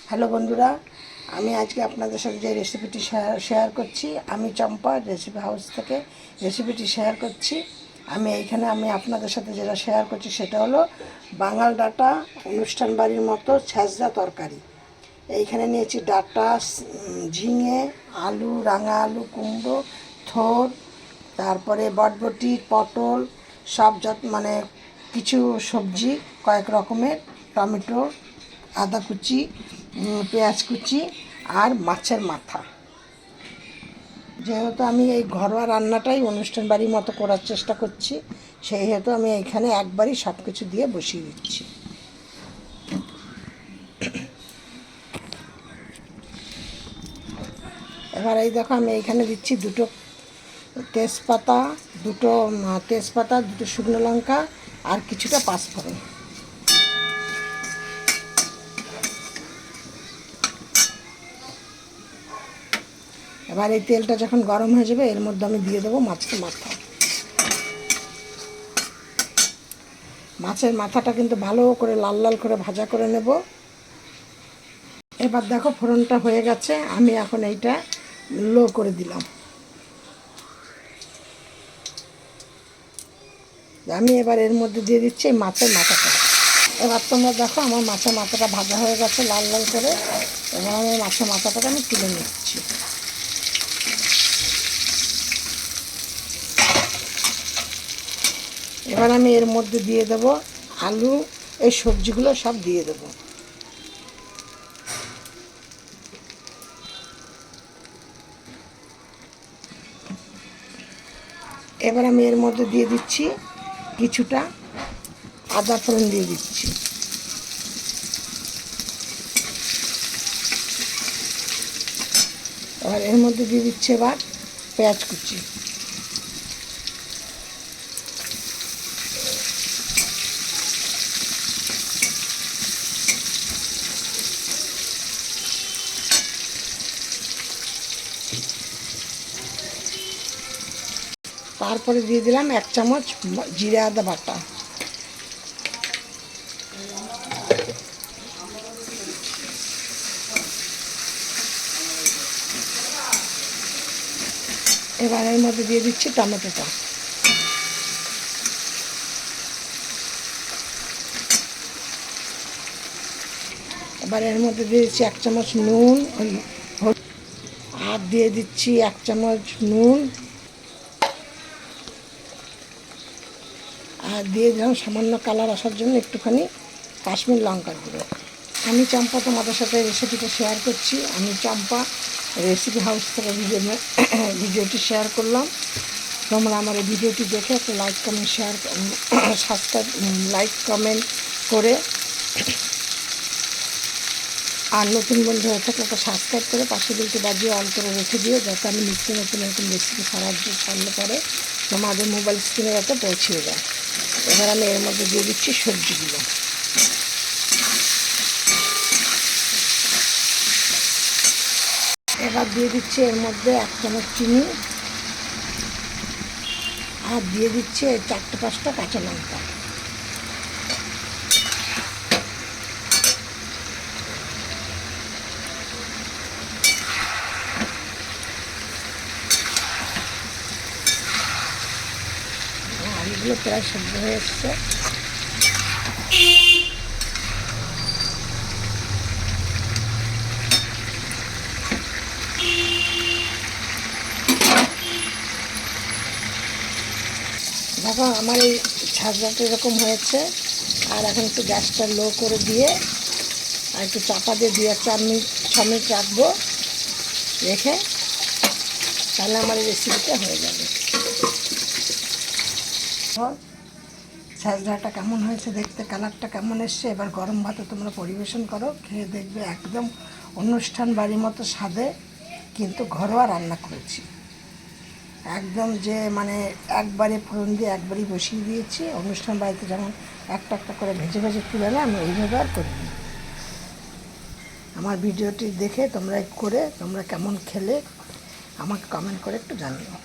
Hello বন্ধুরা, আমি আজকে আপনাদের সাথে যে রেসিপিটি শেয়ার করছি, আমি চম্পা রেসিপি হাউস থেকে রেসিপিটি শেয়ার করছি। আমি আপনাদের সাথে যেটা শেয়ার করছি সেটা হলো বাঙাল ডাঁটা অনুষ্ঠান বাড়ির মতো ছ্যাঁচড়া তরকারি। এইখানে নিয়েছি ডাঁটা, ঝিঙে, আলু, রাঙা আলু, কুমড়ো, থোড়, তারপরে বটবটি, পটল, সব মানে কিছু সবজি কয়েক রকমের, টমেটো, আদা কুচি, পেঁয়াজ কুচি আর মাছের মাথা। যেহেতু আমি এই ঘরোয়া রান্নাটাই অনুষ্ঠান বাড়ির মতো করার চেষ্টা করছি, সেই হেতু আমি এইখানে একবারই সব কিছু দিয়ে বসিয়ে দিচ্ছি। এবার এই দেখো, আমি এইখানে দিচ্ছি দুটো তেজপাতা, দুটো শুকনো লঙ্কা আর কিছুটা পাঁচফোড়ন। এবার এই তেলটা যখন গরম হয়ে যাবে, এর মধ্যে আমি দিয়ে দেবো মাছের মাথা। মাছের মাথাটা কিন্তু ভালো করে লাল লাল করে ভাজা করে নেব। এবার দেখো ফোড়নটা হয়ে গেছে, আমি এখন এইটা লো করে দিলাম। আমি এবার এর মধ্যে দিয়ে দিচ্ছি এই মাছের মাথাটা। এবার তোমরা দেখো আমার মাছের মাথাটা ভাজা হয়ে গেছে লাল লাল করে। এবার আমি মাছের মাথাটাকে আমি তুলে নিচ্ছি। এবার আমি এর মধ্যে দিয়ে দেবো আলু, এই সবজিগুলো সব দিয়ে দেবো। এবার আমি এর মধ্যে দিয়ে দিচ্ছি কিছুটা আদা ফোড়ন দিয়ে দিচ্ছি। এবার এর মধ্যে দিয়ে দিচ্ছি এবার পেঁয়াজ কুচি। তারপরে দিয়ে দিলাম 1 চামচ জিরে আদা বাটা। এবার এর মধ্যে দিয়ে দিচ্ছি টমেটোটা। এবার এর মধ্যে দিয়ে দিচ্ছি 1 চামচ নুন, আর দিয়ে দিচ্ছি 1 চামচ নুন, আর দিয়ে দিলাম সামান্য কালার আসার জন্য একটুখানি কাশ্মীর লঙ্কার গুঁড়ো। আমি চম্পা তোমাদের সাথে রেসিপিটা শেয়ার করছি। আমি চম্পা রেসিপি হাউস থেকে ভিডিওটি শেয়ার করলাম। তোমরা আমার এই ভিডিওটি দেখে একটা লাইক কমেন্ট লাইক কমেন্ট করে, আর নতুন বন্ধু হয়ে থাকলে একটা সাবস্ক্রাইব করে পাশে বেলটি বাজিয়ে অন করে রেখে দিও, যাতে আমি নিত্য নতুন এরকম রেসিপি ছাড়লে পরে তোমাদের মোবাইল স্ক্রিনে যাতে পৌঁছে যায়। এবার আমি এর মধ্যে দিয়ে দিচ্ছি সবজিগুলো। এবার দিয়ে দিচ্ছি এর মধ্যে 1 চামচ চিনি, আর দিয়ে দিচ্ছি 4-5টা কাঁচা লঙ্কা। আলুগুলো প্রায় সেদ্ধ হয়ে এসছে। দেখো আমার এই ছাঁচড়াটা এরকম হয়েছে। আর এখন একটু গ্যাসটা লো করে দিয়ে আর একটু চাপা দিয়ে 2-4 মিনিট রাখবো, রেখে তাহলে আমার এই রেসিপিটা হয়ে যাবে। ছাঁচড়াটা কেমন হয়েছে দেখতে, কালারটা কেমন এসছে। এবার গরম ভাতে তোমরা পরিবেশন করো, খেয়ে দেখবে একদম অনুষ্ঠান বাড়ির মতো স্বাদে কিন্তু ঘরোয়া রান্না করেছি। একদম যে মানে একবারে ফোড়ন দিয়ে একবারই বসিয়ে দিয়েছি। অনুষ্ঠান বাড়িতে যেমন একটা একটা করে ভেজে ভেজে তুলে না, আমি ওইভাবে আর করিনি। আমার ভিডিওটি দেখে তোমরা কেমন খেলে আমাকে কমেন্ট করে একটু জানিও।